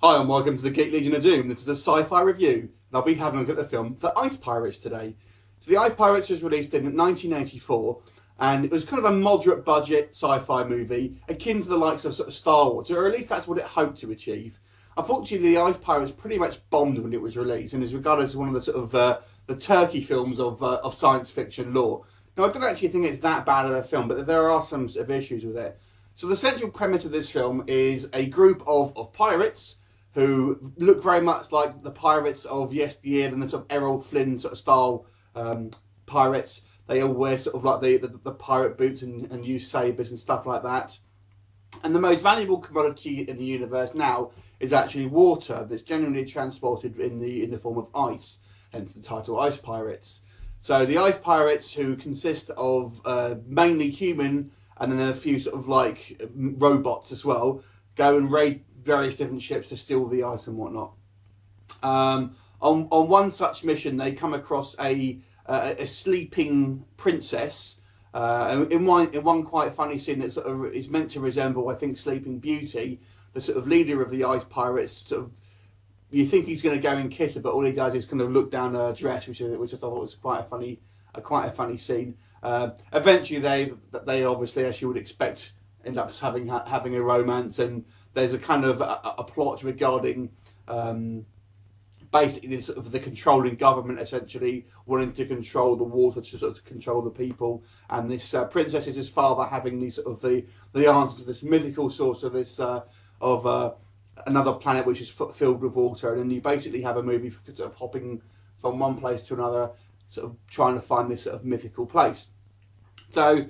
Hi and welcome to the Geek Legion of Doom. This is a sci-fi review and I'll be having a look at the film The Ice Pirates today. So The Ice Pirates was released in 1984 and it was kind of a moderate budget sci-fi movie akin to the likes of sort of Star Wars, or at least that's what it hoped to achieve. Unfortunately, The Ice Pirates pretty much bombed when it was released and is regarded as one of the sort of the turkey films of science fiction lore. Now I don't actually think it's that bad of a film, but there are some sort of issues with it. So the central premise of this film is a group of pirates who look very much like the pirates of yesteryear and the sort of Errol Flynn sort of style pirates. They all wear sort of like the pirate boots and use sabres and stuff like that. And the most valuable commodity in the universe now is actually water that's generally transported in the form of ice, hence the title Ice Pirates. So the Ice Pirates, who consist of mainly human and then a few sort of like robots as well, go and raid various different ships to steal the ice and whatnot. On one such mission, they come across a sleeping princess. In one quite funny scene that sort of is meant to resemble, I think, Sleeping Beauty, the sort of leader of the Ice Pirates. Sort of, you think he's going to go and kiss her, but all he does is kind of look down her dress, which I thought was quite a funny scene. Eventually, they obviously, as you would expect, end up having a romance, and there's a kind of a plot regarding basically sort of the controlling government essentially wanting to control the water to sort of control the people, and this princess is his father having these sort of the answer to this mythical source of this another planet which is filled with water, and then you basically have a movie sort of hopping from one place to another, sort of trying to find this sort of mythical place. So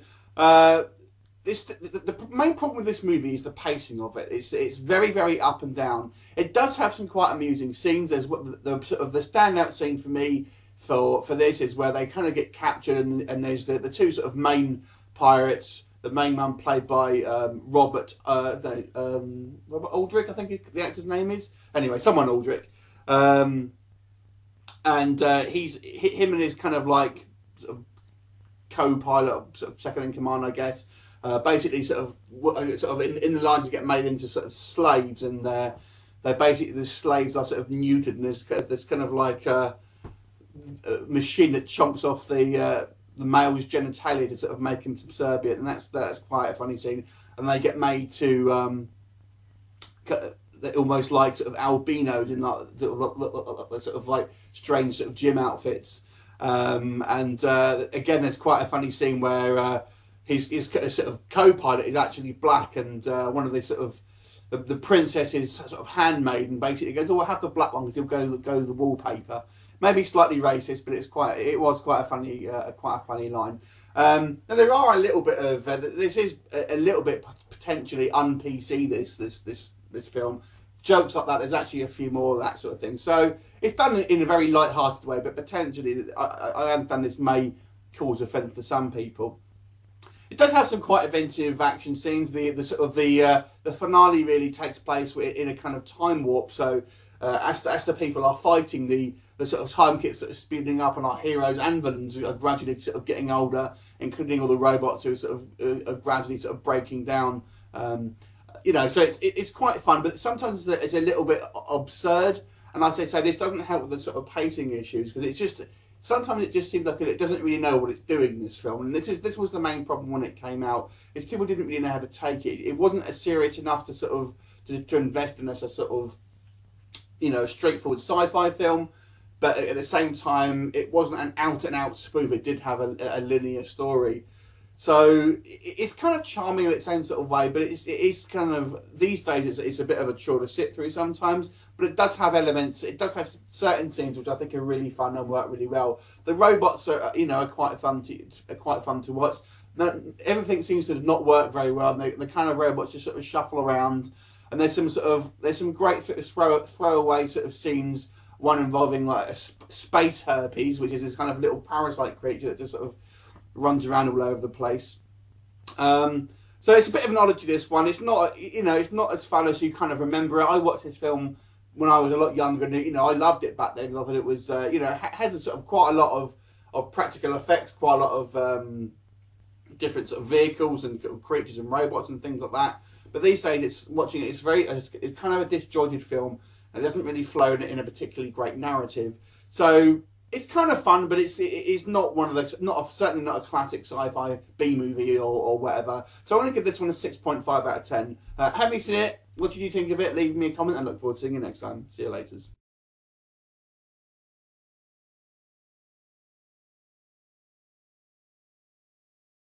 the main problem with this movie is the pacing of it. It's very, very up and down. It does have some quite amusing scenes. There's the standout scene for me for this is where they kind of get captured, and there's the two sort of main pirates. The main one played by Robert Aldrich, I think the actor's name is. Anyway, someone Aldrich, and him and his kind of like sort of co-pilot, sort of second in command, I guess. Basically, sort of in the lines get made into sort of slaves, and they're basically, the slaves are sort of neutered, and there's kind of like a machine that chomps off the male's genitalia to sort of make him subservient, and that's quite a funny scene. And they get made to almost like sort of albinos in like sort of like strange sort of gym outfits. Again, there's quite a funny scene where his sort of co-pilot is actually black, and one of the sort of the princess is sort of handmade, and basically goes, "Oh, I'll have the black one because he'll go the wallpaper." Maybe slightly racist, but it was quite a funny line. Now there are a little bit of this is a little bit potentially un-PC. This film, jokes like that. There's actually a few more of that sort of thing. So it's done in a very light-hearted way, but potentially I understand this may cause offence to some people. It does have some quite inventive action scenes. The finale really takes place in a kind of time warp. So as the people are fighting, the sort of time keeps sort of speeding up, and our heroes and villains are gradually sort of getting older, including all the robots who sort of are gradually sort of breaking down. You know, so it's quite fun, but sometimes it's a little bit absurd. And as I say, this doesn't help with the sort of pacing issues, because it's just, sometimes it just seems like it doesn't really know what it's doing in this film. And this was the main problem when it came out, is people didn't really know how to take it. It wasn't as serious enough to sort of to invest in as a sort of, you know, straightforward sci-fi film, but at the same time it wasn't an out-and-out spoof. It did have a linear story. So it's kind of charming in its own sort of way, but it is kind of, these days it's a bit of a chore to sit through sometimes, but it does have elements, it does have certain scenes which I think are really fun and work really well. The robots are, you know, are quite fun to watch. Now, everything seems to not work very well, and the kind of robots just sort of shuffle around, and there's some great sort of throwaway sort of scenes, one involving like a space herpes, which is this kind of little parasite creature that just sort of runs around all over the place. So it's a bit of an oddity, this one. It's not, you know, it's not as fun as you kind of remember it. I watched this film when I was a lot younger, and, you know, I loved it back then. I thought it was, you know, had sort of quite a lot of practical effects, quite a lot of different sort of vehicles and creatures and robots and things like that. But these days, it's kind of a disjointed film, and it doesn't really flow in a particularly great narrative. So it's kind of fun, but it's not one of those, certainly not a classic sci-fi B movie or whatever. So I want to give this one a 6.5 out of 10. Have you seen it? What did you think of it? Leave me a comment and look forward to seeing you next time. See you later.